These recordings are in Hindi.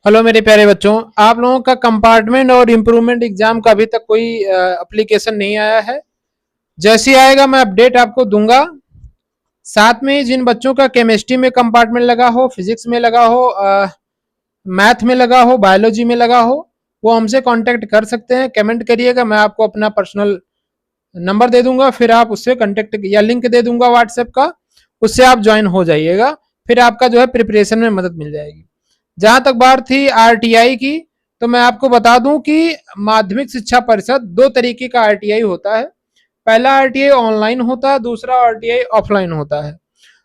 हेलो मेरे प्यारे बच्चों, आप लोगों का कंपार्टमेंट और इम्प्रूवमेंट एग्जाम का अभी तक कोई एप्लीकेशन नहीं आया है। जैसे ही आएगा मैं अपडेट आपको दूंगा। साथ में जिन बच्चों का केमिस्ट्री में कंपार्टमेंट लगा हो, फिजिक्स में लगा हो, मैथ में लगा हो, बायोलॉजी में लगा हो, वो हमसे कांटेक्ट कर सकते हैं। कमेंट करिएगा, मैं आपको अपना पर्सनल नंबर दे दूंगा, फिर आप उससे कांटेक्ट या लिंक दे दूंगा व्हाट्सएप का, उससे आप ज्वाइन हो जाइएगा। फिर आपका जो है प्रिपरेशन में मदद मिल जाएगी। जहां तक बात थी आरटीआई की, तो मैं आपको बता दूं कि माध्यमिक शिक्षा परिषद दो तरीके का आरटीआई होता है। पहला आरटीआई ऑनलाइन होता है, दूसरा आरटीआई ऑफलाइन होता है।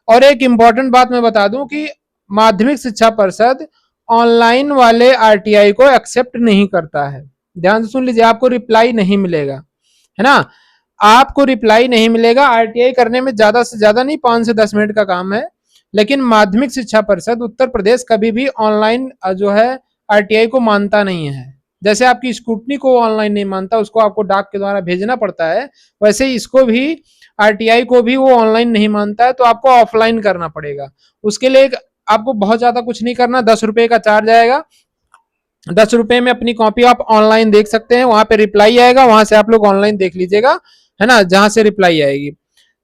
और एक इंपॉर्टेंट बात मैं बता दूं कि माध्यमिक शिक्षा परिषद ऑनलाइन वाले आरटीआई को एक्सेप्ट नहीं करता है। ध्यान से सुन लीजिए, आपको रिप्लाई नहीं मिलेगा, है ना। आपको रिप्लाई नहीं मिलेगा। आरटीआई करने में ज्यादा से ज्यादा नहीं, 5 से 10 मिनट का काम है। लेकिन माध्यमिक शिक्षा परिषद उत्तर प्रदेश कभी भी ऑनलाइन जो है आरटीआई को मानता नहीं है। जैसे आपकी स्कूटनी को ऑनलाइन नहीं मानता, उसको आपको डाक के द्वारा भेजना पड़ता है, वैसे इसको भी आरटीआई को भी वो ऑनलाइन नहीं मानता है, तो आपको ऑफलाइन करना पड़ेगा। उसके लिए आपको बहुत ज्यादा कुछ नहीं करना, 10 रुपए का चार्ज आएगा। 10 रुपए में अपनी कॉपी आप ऑनलाइन देख सकते हैं। वहां पे रिप्लाई आएगा, वहां से आप लोग ऑनलाइन देख लीजिएगा, है ना, जहां से रिप्लाई आएगी।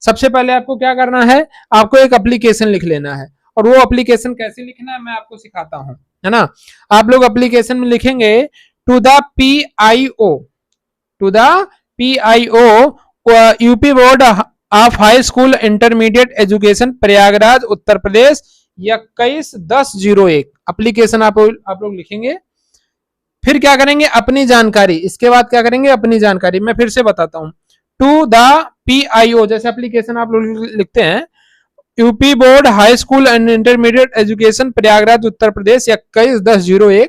सबसे पहले आपको क्या करना है, आपको एक एप्लीकेशन लिख लेना है। और वो एप्लीकेशन कैसे लिखना है मैं आपको सिखाता हूं, है ना। आप लोग एप्लीकेशन में लिखेंगे to the PIO, to the PIO UP board of high school intermediate education Prayagraj Uttar Pradesh 21/10/01 application आप लोग लिखेंगे। फिर क्या करेंगे, अपनी जानकारी। इसके बाद क्या करेंगे, अपनी जानकारी। मैं फिर से बताता हूं, टू द PIO जैसे एप्लीकेशन आप लोग लिखते हैं, UP board high school and intermediate education Prayagraj Uttar Pradesh 21/10/01।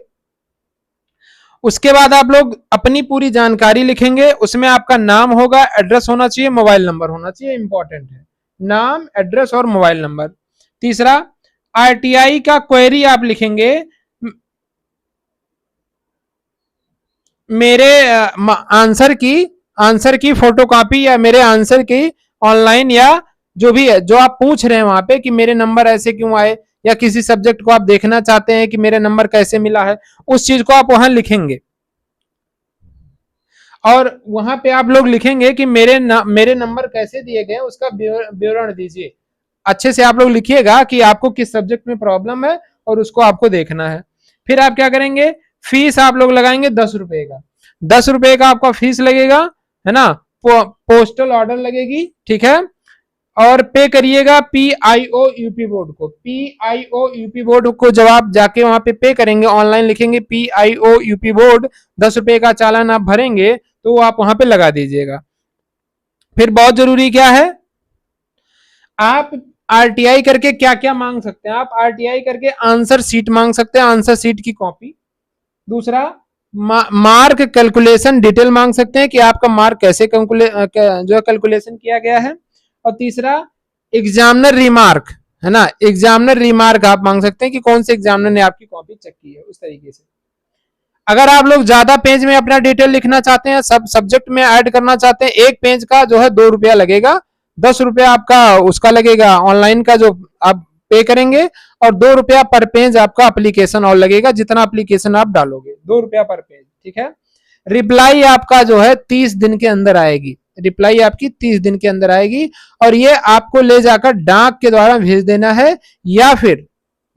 उसके बाद आप लोग अपनी पूरी जानकारी लिखेंगे। उसमें आपका नाम होगा, एड्रेस होना चाहिए, मोबाइल नंबर होना चाहिए, इंपॉर्टेंट है, नाम, एड्रेस और मोबाइल नंबर। तीसरा, आरटीआई का क्वेरी आप लिखेंगे। मेरे आंसर की फोटोकॉपी या मेरे आंसर की ऑनलाइन या जो भी है, जो आप पूछ रहे हैं वहां पे कि मेरे नंबर ऐसे क्यों आए, या किसी सब्जेक्ट को आप देखना चाहते हैं कि मेरे नंबर कैसे मिला है, उस चीज को आप वहां लिखेंगे। और वहां पे आप लोग लिखेंगे कि मेरे नंबर कैसे दिए गए, उसका विवरण दीजिए। अच्छे से आप लोग लिखिएगा कि आपको किस सब्जेक्ट में प्रॉब्लम है और उसको आपको देखना है। फिर आप क्या करेंगे, फीस आप लोग लगाएंगे 10 रुपए का। 10 रुपए का आपका फीस लगेगा, है ना। पोस्टल ऑर्डर लगेगी, ठीक है। और पे करिएगा PIO यूपी बोर्ड को। PIO यूपी बोर्ड को जब आप जाके वहां पे करेंगे, ऑनलाइन लिखेंगे PIO यूपी बोर्ड, 10 रुपए का चालान आप भरेंगे, तो आप वहां पे लगा दीजिएगा। फिर बहुत जरूरी क्या है, आप आरटीआई करके क्या क्या मांग सकते हैं, आप आरटीआई करके आंसर सीट मांग सकते हैं, आंसर सीट की कॉपी। दूसरा, मार्क कैलकुलेशन डिटेल मांग सकते हैं कि आपका मार्क कैसे जो है कैलकुलेशन किया गया है। और तीसरा, एग्जामिनर रिमार्क, है ना, एग्जामिनर रिमार्क आप मांग सकते हैं कि कौन से एग्जामिनर ने आपकी कॉपी चेक की है, उस तरीके से। अगर आप लोग ज्यादा पेज में अपना डिटेल लिखना चाहते हैं, सब सब्जेक्ट में ऐड करना चाहते हैं, एक पेज का जो है 2 रुपया लगेगा। 10 रुपया आपका उसका लगेगा ऑनलाइन का जो आप पे करेंगे, और 2 रुपया पर पेज आपका एप्लीकेशन और लगेगा, जितना एप्लीकेशन आप डालोगे 2 रुपया पर पेज, ठीक है। रिप्लाई आपका जो है 30 दिन के अंदर आएगी, रिप्लाई आपकी 30 दिन के अंदर आएगी। और ये आपको ले जाकर डाक के द्वारा भेज देना है, या फिर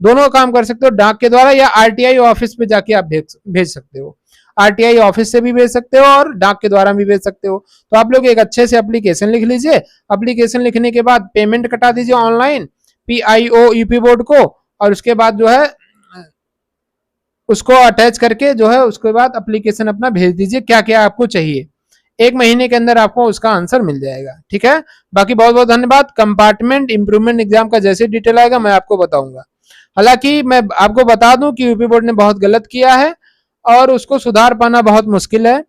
दोनों काम कर सकते हो, डाक के द्वारा या आरटीआई ऑफिस पे जाके आप भेज सकते हो। आरटीआई ऑफिस से भी भेज सकते हो और डाक के द्वारा भी भेज सकते हो। तो आप लोग एक अच्छे से एप्लीकेशन लिख लीजिए। एप्लीकेशन लिखने के बाद पेमेंट कटा दीजिए ऑनलाइन PIO यूपी बोर्ड को, और उसके बाद जो है उसको अटैच करके जो है उसके बाद एप्लीकेशन अपना भेज दीजिए, क्या क्या आपको चाहिए। 1 महीने के अंदर आपको उसका आंसर मिल जाएगा, ठीक है। बाकी बहुत बहुत धन्यवाद। कंपार्टमेंट इंप्रूवमेंट एग्जाम का जैसे डिटेल आएगा मैं आपको बताऊंगा। हालांकि मैं आपको बता दूं कि यूपी बोर्ड ने बहुत गलत किया है और उसको सुधार पाना बहुत मुश्किल है।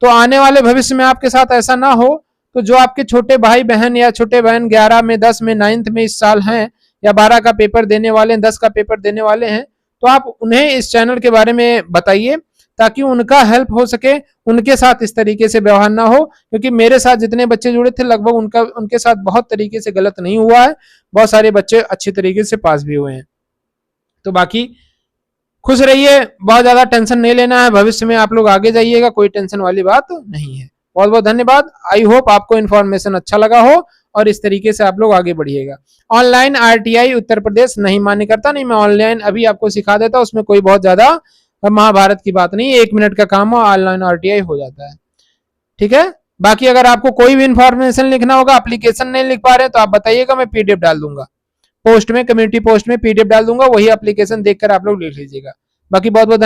तो आने वाले भविष्य में आपके साथ ऐसा ना हो, तो जो आपके छोटे भाई बहन या छोटे बहन 11 में, 10 में, 9th में इस साल हैं, या 12 का पेपर देने वाले हैं, 10 का पेपर देने वाले हैं, तो आप उन्हें इस चैनल के बारे में बताइए, ताकि उनका हेल्प हो सके, उनके साथ इस तरीके से व्यवहार ना हो। क्योंकि मेरे साथ जितने बच्चे जुड़े थे लगभग उनके साथ बहुत तरीके से गलत नहीं हुआ है। बहुत सारे बच्चे अच्छी तरीके से पास भी हुए हैं। तो बाकी खुश रहिए, बहुत ज्यादा टेंशन नहीं लेना है, भविष्य में आप लोग आगे जाइएगा, कोई टेंशन वाली बात नहीं है। बहुत बहुत धन्यवाद। आई होप आपको इन्फॉर्मेशन अच्छा लगा हो और इस तरीके से आप लोग आगे बढ़िएगा। ऑनलाइन आरटीआई उत्तर प्रदेश नहीं मान्य करता, नहीं मैं ऑनलाइन अभी आपको सिखा देता हूं, उसमें कोई बहुत ज्यादा महाभारत की बात नहीं है, 1 मिनट का काम हो ऑनलाइन आरटीआई हो जाता है। ठीक है, बाकी अगर आपको कोई भी इंफॉर्मेशन लिखना होगा, एप्लीकेशन नहीं लिख पा रहे तो आप बताइएगा, मैं पीडीएफ डाल दूंगा पोस्ट में, कम्युनिटी पोस्ट में पीडीएफ डाल दूंगा, वही एप्लीकेशन देखकर आप लोग लिख लीजिएगा। बाकी बहुत बहुत